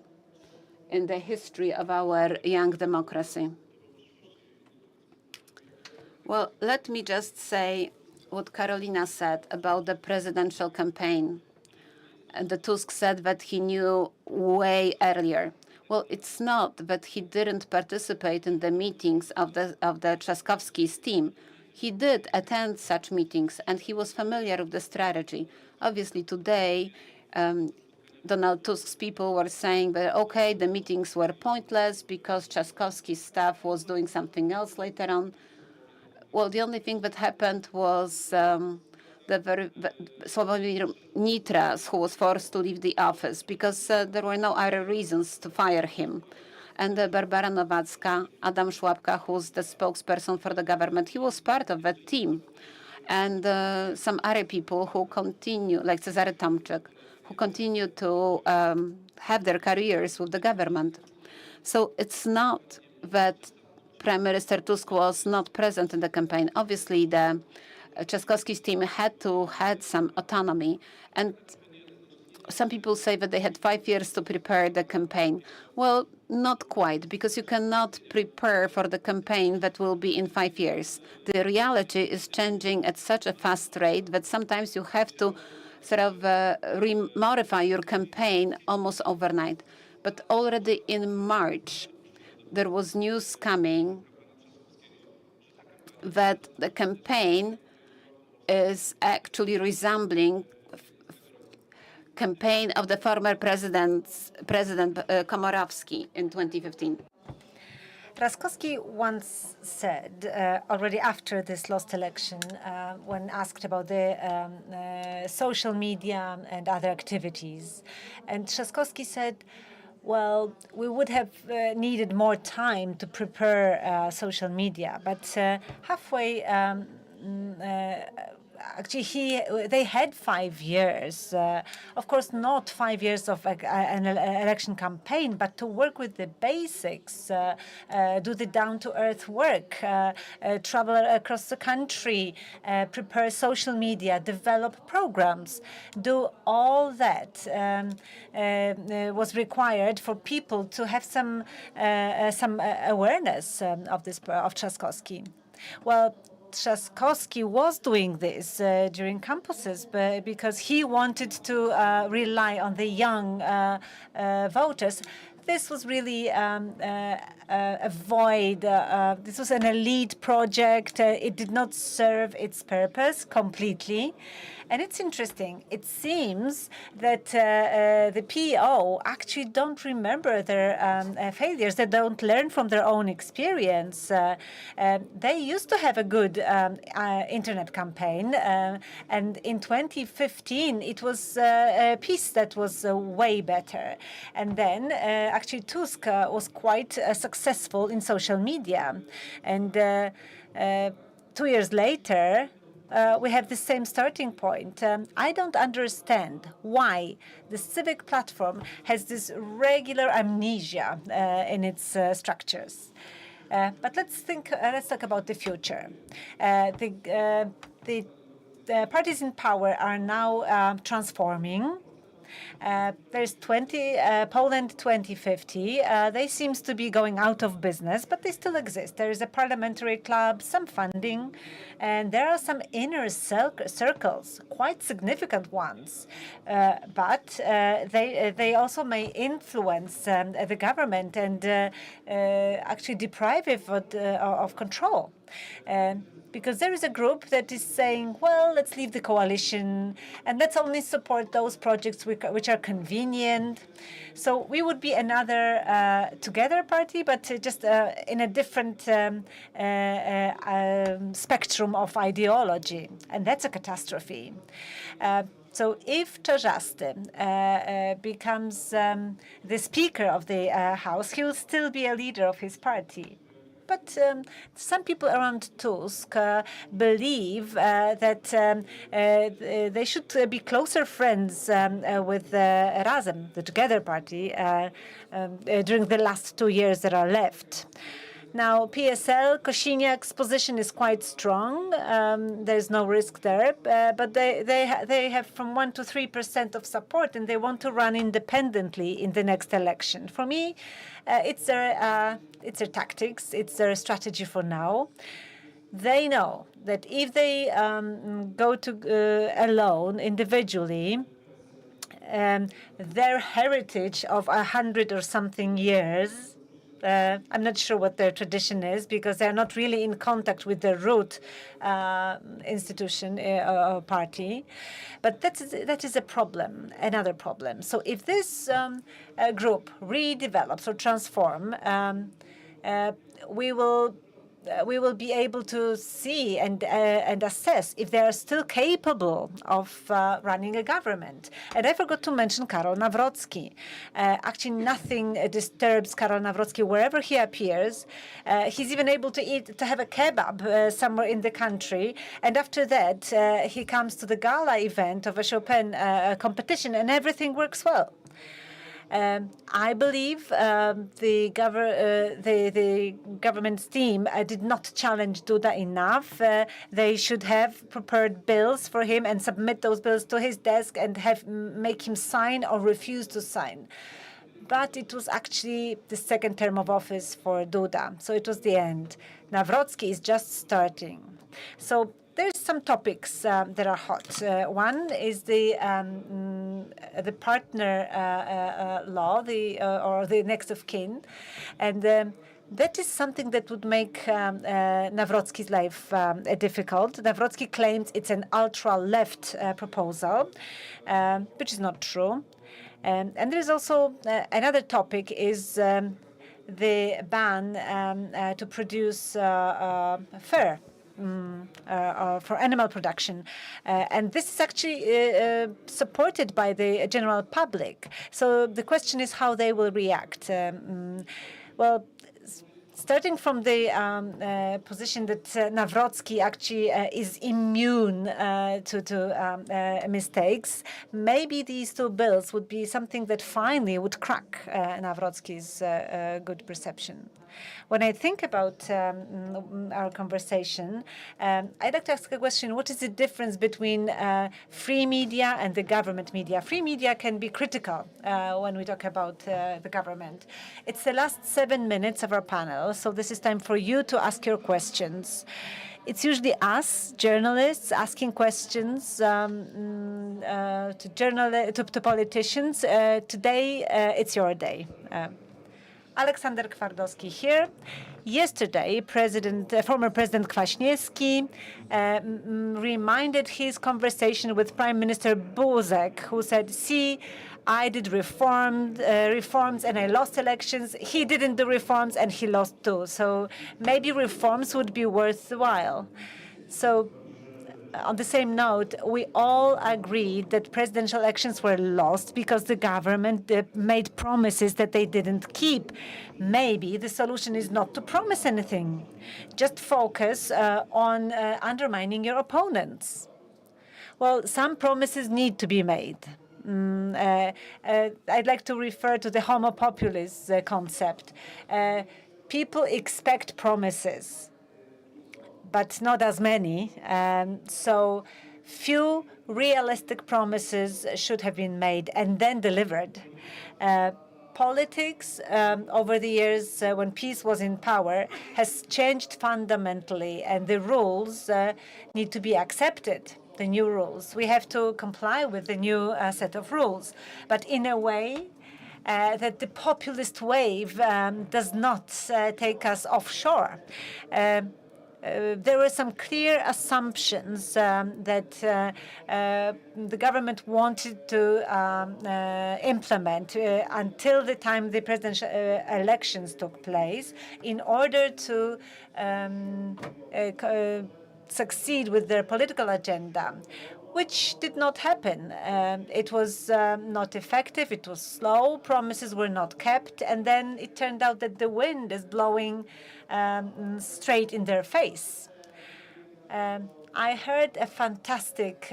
in the history of our young democracy. Well, let me just say what Karolina said about the presidential campaign. And the Tusk said that he knew way earlier. Well, it's not that he didn't participate in the meetings of the Trzaskowski's team. He did attend such meetings, and he was familiar with the strategy. Obviously, today, Donald Tusk's people were saying that, okay, the meetings were pointless because Trzaskowski's staff was doing something else later on. Well, the only thing that happened was Sławomir Nitras, who was forced to leave the office because there were no other reasons to fire him. And Barbara Nowacka, Adam Szłapka, who's the spokesperson for the government, he was part of that team. And some other people who continue, like Cezary Tomczyk, who continue to have their careers with the government. So it's not that Prime Minister Tusk was not present in the campaign. Obviously, the Trzaskowski's team had some autonomy, and some people say that they had 5 years to prepare the campaign. Well, not quite, because you cannot prepare for the campaign that will be in 5 years. The reality is changing at such a fast rate that sometimes you have to sort of modify your campaign almost overnight. But already in March, there was news coming that the campaign is actually resembling campaign of the former President Komorowski in 2015. Trzaskowski once said, already after this lost election, when asked about the social media and other activities, and Trzaskowski said, well, we would have needed more time to prepare social media, but halfway actually, they had 5 years. Of course, not 5 years of an election campaign, but to work with the basics, do the down-to-earth work, travel across the country, prepare social media, develop programs, do all that was required for people to have some awareness of Trzaskowski. Well, Trzaskowski was doing this during campuses because he wanted to rely on the young voters. This was really a void. This was an elite project. It did not serve its purpose completely. And it's interesting. It seems that the PO actually don't remember their failures. They don't learn from their own experience. They used to have a good internet campaign. And in 2015, it was a piece that was way better. And then actually Tusk was quite successful in social media. And 2 years later, we have the same starting point. I don't understand why the civic platform has this regular amnesia in its structures. But let's talk about the future. The parties in power are now transforming. There's Poland 2050. They seem to be going out of business, but they still exist. There is a parliamentary club, some funding, and there are some inner circles, quite significant ones. But they also may influence the government and actually deprive it of control. Because there is a group that is saying, well, let's leave the coalition and let's only support those projects which are convenient. So we would be another Together party, but just in a different spectrum of ideology. And that's a catastrophe. So if Czarzasty becomes the Speaker of the House, he will still be a leader of his party. But some people around Tusk believe that they should be closer friends with Razem, the Together party, during the last 2 years that are left. Now, PSL, Kosiniak's position is quite strong. There's no risk there, but they have from 1% to 3% of support, and they want to run independently in the next election. For me, it's their tactics, it's their strategy for now. They know that if they go to alone, individually, their heritage of 100 or something years. I'm not sure what their tradition is because they're not really in contact with the root institution or party. But that is a problem, another problem. So if this group redevelops or transform, we will be able to see and assess if they are still capable of running a government. And I forgot to mention Karol Nawrocki. Actually, nothing disturbs Karol Nawrocki wherever he appears. He's even able to have a kebab somewhere in the country. And after that, he comes to the gala event of a Chopin competition, and everything works well. I believe the government's team did not challenge Duda enough. They should have prepared bills for him and submit those bills to his desk and make him sign or refuse to sign. But it was actually the second term of office for Duda, so it was the end. Nawrocki is just starting. So there's some topics that are hot. One is the partner law, or the next of kin, and that is something that would make Nawrocki's life difficult. Nawrocki claims it's an ultra-left proposal, which is not true. And there's also another topic is the ban to produce fur for animal production. And this is actually supported by the general public. So the question is how they will react. Well, starting from the position that Nawrocki actually is immune to mistakes, maybe these two bills would be something that finally would crack Nawrocki's good perception. When I think about our conversation, I'd like to ask a question. What is the difference between free media and the government media? Free media can be critical when we talk about the government. It's the last 7 minutes of our panel, so this is time for you to ask your questions. It's usually us, journalists, asking questions to politicians. Today, it's your day. Aleksander Twardowski here. Yesterday, former President Kwaśniewski reminded his conversation with Prime Minister Buzek, who said, "See, I did reforms and I lost elections. He didn't do reforms and he lost too. So maybe reforms would be worthwhile." So on the same note, we all agreed that presidential elections were lost because the government made promises that they didn't keep. Maybe the solution is not to promise anything. Just focus on undermining your opponents. Well, some promises need to be made. I'd like to refer to the homo populis concept. People expect promises, but not as many. So few realistic promises should have been made and then delivered. Politics over the years when peace was in power has changed fundamentally, and the rules need to be accepted, the new rules. We have to comply with the new set of rules, but in a way that the populist wave does not take us offshore. There were some clear assumptions that the government wanted to implement until the time the presidential elections took place in order to succeed with their political agenda, which did not happen. It was not effective, it was slow, promises were not kept, and then it turned out that the wind is blowing straight in their face. I heard a fantastic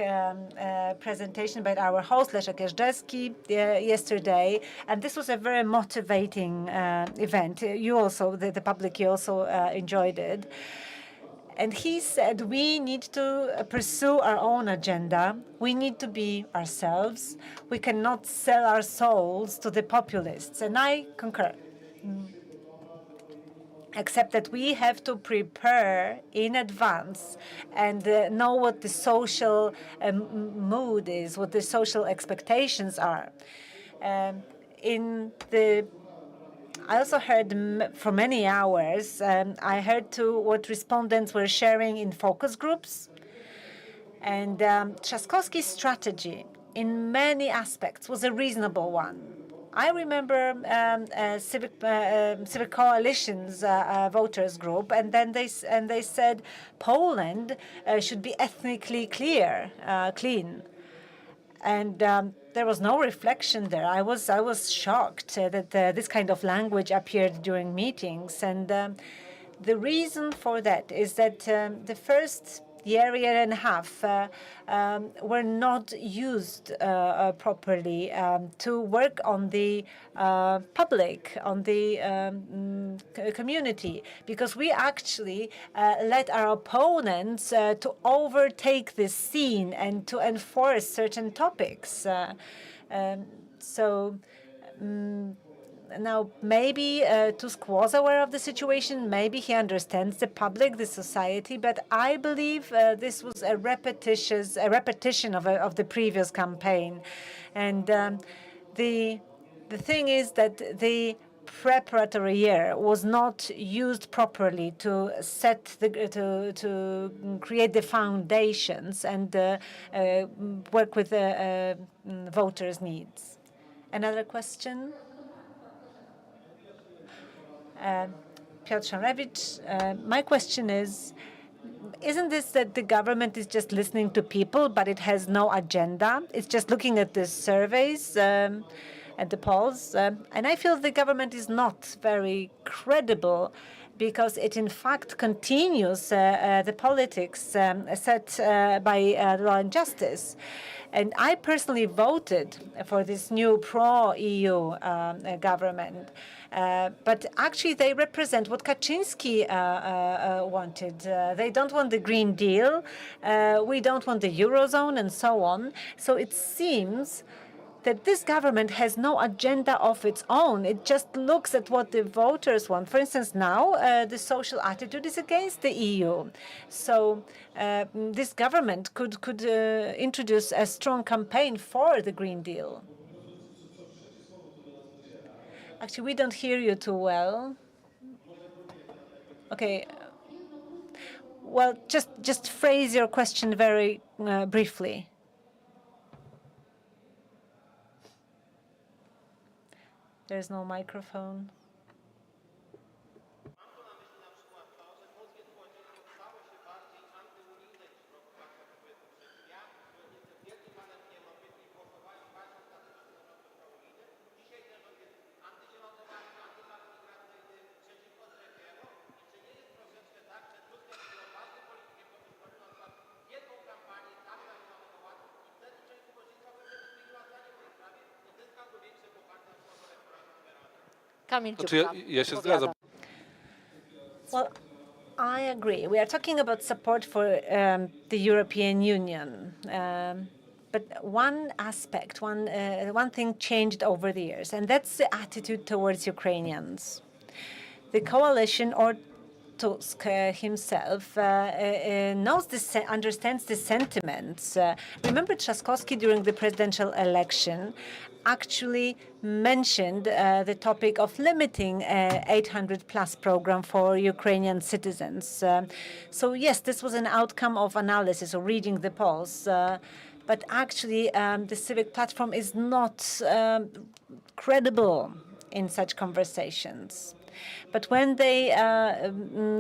presentation by our host, Leszek Jeżdżewski, yesterday, and this was a very motivating event. You also, the public, you also enjoyed it. And he said we need to pursue our own agenda. We need to be ourselves. We cannot sell our souls to the populists. And I concur. Except that we have to prepare in advance and know what the social mood is, what the social expectations are. I also heard for many hours, I heard what respondents were sharing in focus groups. And Trzaskowski's strategy in many aspects was a reasonable one. I remember civic coalition's voters group, and then they said Poland should be ethnically clean. And there was no reflection there. I was shocked that this kind of language appeared during meetings. And the reason for that is that the first year and a half were not used properly to work on the public, on the community, because we actually let our opponents to overtake the scene and to enforce certain topics. Now, maybe Tusk was aware of the situation. Maybe he understands the public, the society. But I believe this was a repetition of the previous campaign. And the thing is that the preparatory year was not used properly to to create the foundations and work with the voters' needs. Another question. Piotr Szanowicz, my question is, isn't this that the government is just listening to people, but it has no agenda? It's just looking at the surveys, at the polls. And I feel the government is not very credible because it, in fact, continues the politics set by Law and Justice. And I personally voted for this new pro-EU government. But actually, they represent what Kaczynski wanted. They don't want the Green Deal. We don't want the Eurozone and so on. So it seems that this government has no agenda of its own. It just looks at what the voters want. For instance, now the social attitude is against the EU. So this government could introduce a strong campaign for the Green Deal. Actually, we don't hear you too well. Okay. Well, just phrase your question very briefly. There's no microphone. Kamil Dziubka. Ja się zgadzam. Well, I agree. We are talking about support for the European Union. But one aspect, one thing changed over the years, and that's the attitude towards Ukrainians. The coalition, or Tusk himself, understands the sentiments. Remember, Trzaskowski during the presidential election actually mentioned the topic of limiting 800+ program for Ukrainian citizens. So yes, this was an outcome of analysis or reading the polls. But actually, the civic platform is not credible in such conversations. But when they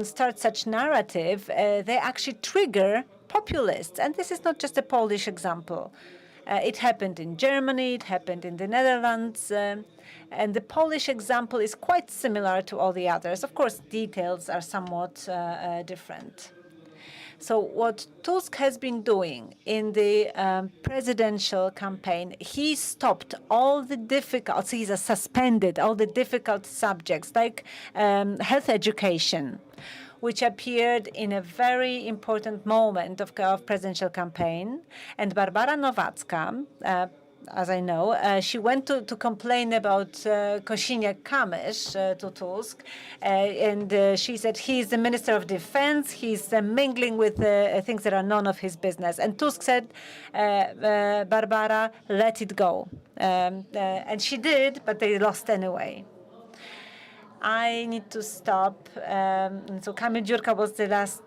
start such narrative, they actually trigger populists. And this is not just a Polish example. It happened in Germany, it happened in the Netherlands, and the Polish example is quite similar to all the others. Of course, details are somewhat different. So what Tusk has been doing in the presidential campaign, he stopped all the difficult, he's suspended all the difficult subjects like health education, which appeared in a very important moment of presidential campaign. And Barbara Nowacka, as I know, she went to complain about Kosiniak-Kamysz to Tusk, and she said he's the Minister of Defense, he's mingling with things that are none of his business. And Tusk said, Barbara, let it go. And she did, but they lost anyway. I need to stop. So Kamil Dziubka was the last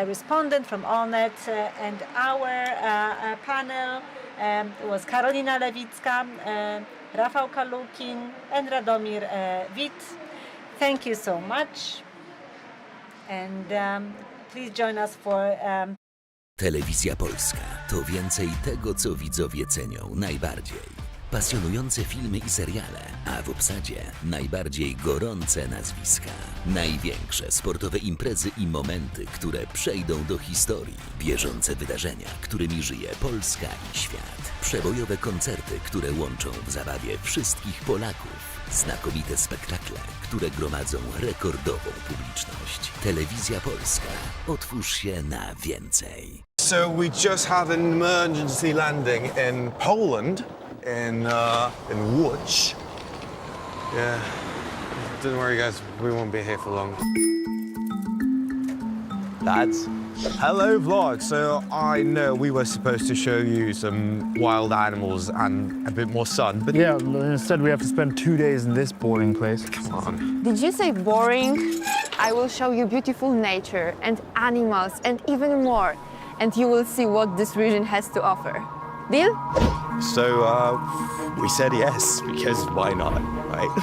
respondent from Onet, and our panel was Karolina Lewicka, Rafał Kalukin, and Radomir Wit. Thank you so much, and please join us for. Telewizja Polska to więcej tego, co widzowie cenią najbardziej. pasjonujące filmy i seriale, a w obsadzie najbardziej gorące nazwiska. Największe sportowe imprezy i momenty, które przejdą do historii. Bieżące wydarzenia, którymi żyje Polska i świat. Przebojowe koncerty, które łączą w zabawie wszystkich Polaków. Znakomite spektakle, które gromadzą rekordową publiczność. Telewizja Polska. Otwórz się na więcej. So we just had an emergency landing in Poland, in Łódź. Yeah, don't worry guys, we won't be here for long. Lads, hello vlog. So I know we were supposed to show you some wild animals and a bit more sun, but Yeah, instead we have to spend 2 days in this boring place. come on. Did you say boring? I will show you beautiful nature and animals and even more. And you will see what this region has to offer. Deal? So we said yes because why not, right?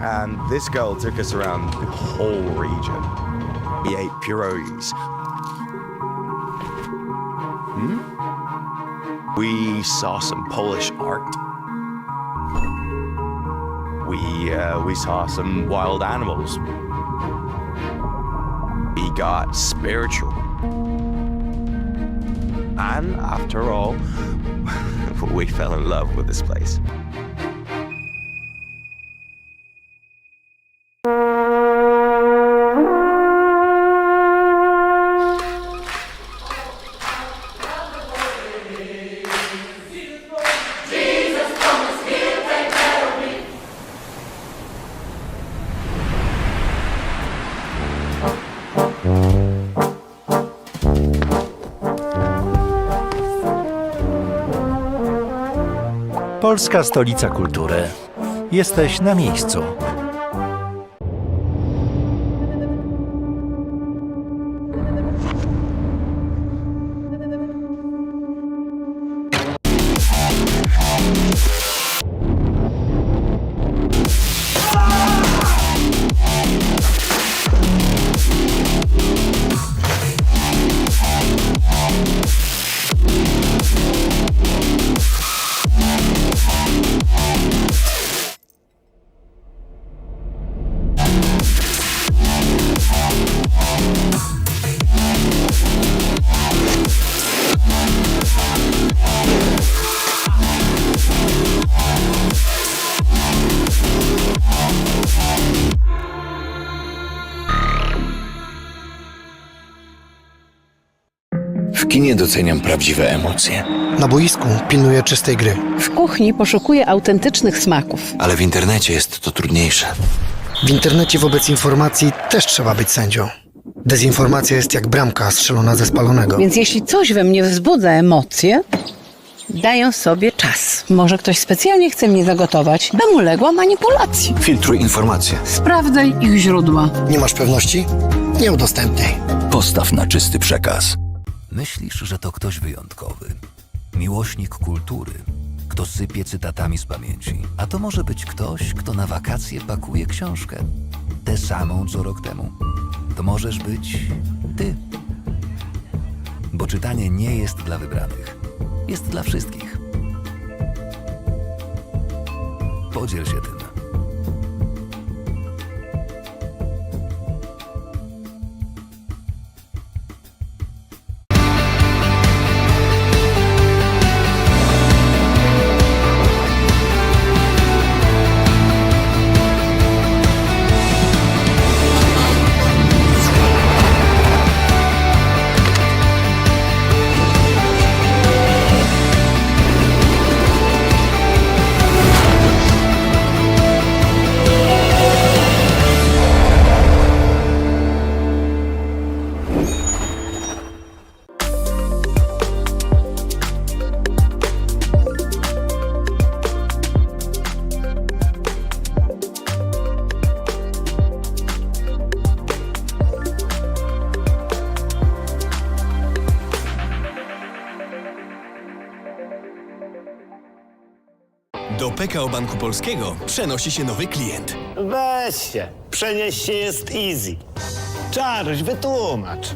And this girl took us around the whole region. We ate pierogies. We saw some Polish art. We saw some wild animals. We got spiritual. And after all, we fell in love with this place. Polska stolica kultury. Jesteś na miejscu. W kinie doceniam prawdziwe emocje, Na boisku pilnuję czystej gry. W kuchni poszukuję autentycznych smaków. ale w internecie jest to trudniejsze. W internecie wobec informacji też trzeba być sędzią. Dezinformacja jest jak bramka strzelona ze spalonego. Więc jeśli coś we mnie wzbudza emocje, daję sobie czas. Może ktoś specjalnie chce mnie zagotować, bym uległa manipulacji. Filtruj informacje. Sprawdzaj ich źródła. Nie masz pewności? Nie udostępniaj. Postaw na czysty przekaz. Myślisz, że to ktoś wyjątkowy, miłośnik kultury, kto sypie cytatami z pamięci. A to może być ktoś, kto na wakacje pakuje książkę, tę samą co rok temu. To możesz być ty. Bo czytanie nie jest dla wybranych, jest dla wszystkich. Podziel się tym. Do PKO Banku Polskiego przenosi się nowy klient. Weźcie, przenieść się jest easy. Czaruś, wytłumacz.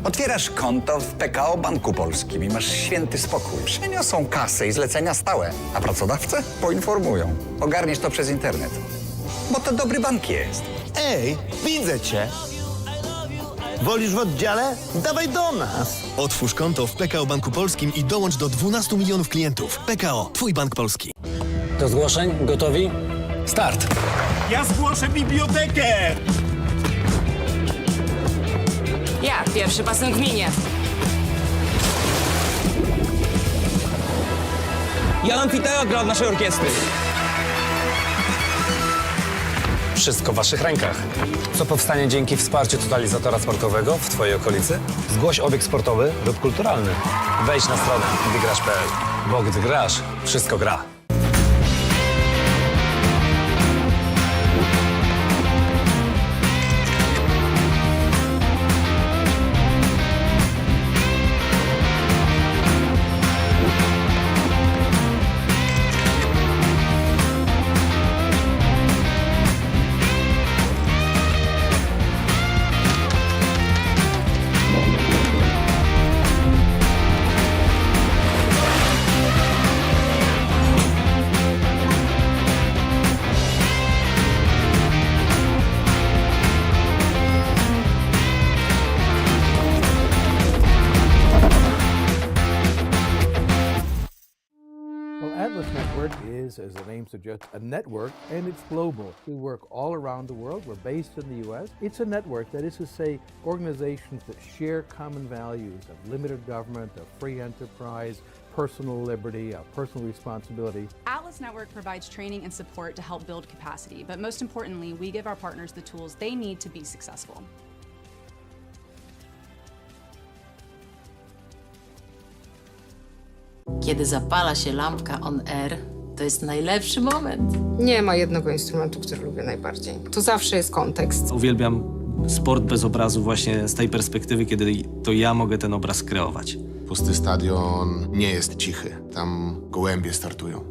Otwierasz konto w PKO Banku Polskim i masz święty spokój. Przyniosą kasę i zlecenia stałe, a pracodawcę poinformują. Ogarniesz to przez internet. Bo to dobry bank jest. Ej, widzę cię. Wolisz w oddziale? Dawaj do nas. Otwórz konto w PKO Banku Polskim i dołącz do 12 milionów klientów. PKO, twój bank polski. Do zgłoszeń? Gotowi? Start! Ja zgłoszę bibliotekę! Ja, pierwszy basen w gminie. Ja amfiteatr od naszej orkiestry. Wszystko w waszych rękach. Co powstanie dzięki wsparciu totalizatora sportowego w twojej okolicy? Zgłoś obiekt sportowy lub kulturalny. Wejdź na stronę gdygrasz.pl, bo gdy grasz, wszystko gra. Atlas Network is, as the name suggests, a network, and it's global. We work all around the world. We're based in the U.S. It's a network, that is to say, organizations that share common values of limited government, of free enterprise, personal liberty, of personal responsibility. Atlas Network provides training and support to help build capacity, but most importantly, we give our partners the tools they need to be successful. Kiedy zapala się lampka on air, to jest najlepszy moment. Nie ma jednego instrumentu, który lubię najbardziej. Tu zawsze jest kontekst. Uwielbiam sport bez obrazu właśnie z tej perspektywy, kiedy to ja mogę ten obraz kreować. Pusty stadion nie jest cichy. Tam gołębie startują.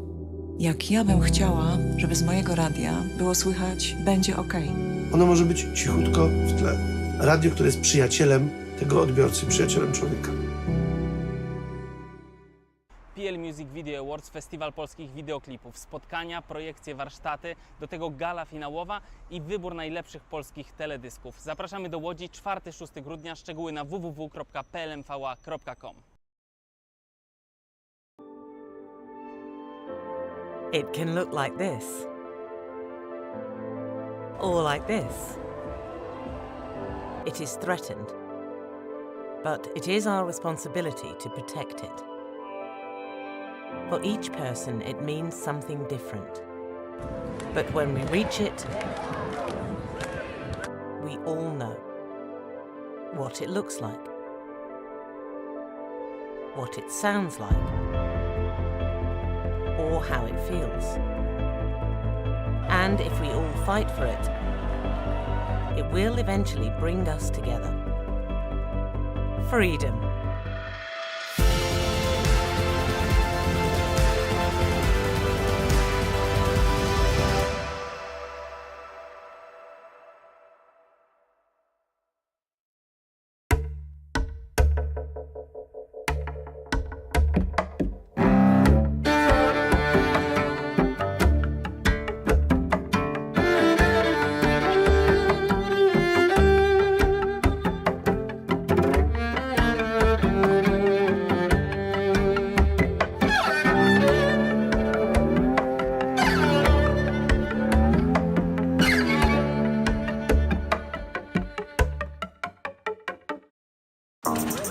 Jak ja bym chciała, żeby z mojego radia było słychać "Będzie okej". Ono może być cichutko w tle. Radio, które jest przyjacielem tego odbiorcy, przyjacielem człowieka. PL Music Video Awards, festiwal polskich wideoklipów, spotkania, projekcje, warsztaty, do tego gala finałowa i wybór najlepszych polskich teledysków. Zapraszamy do Łodzi 4-6 grudnia, szczegóły na www.plmva.com. It can look like this. Or like this. It is threatened. But it is our responsibility to protect it. For each person, it means something different. But when we reach it, we all know what it looks like, what it sounds like, or how it feels. And if we all fight for it, it will eventually bring us together. Freedom.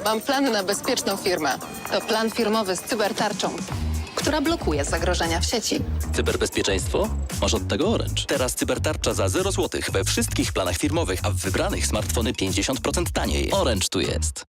Mam plan na bezpieczną firmę. To plan firmowy z cybertarczą, która blokuje zagrożenia w sieci. Cyberbezpieczeństwo? Masz od tego Orange. Teraz cybertarcza za 0 zł we wszystkich planach firmowych, a w wybranych smartfony 50% taniej. Orange tu jest.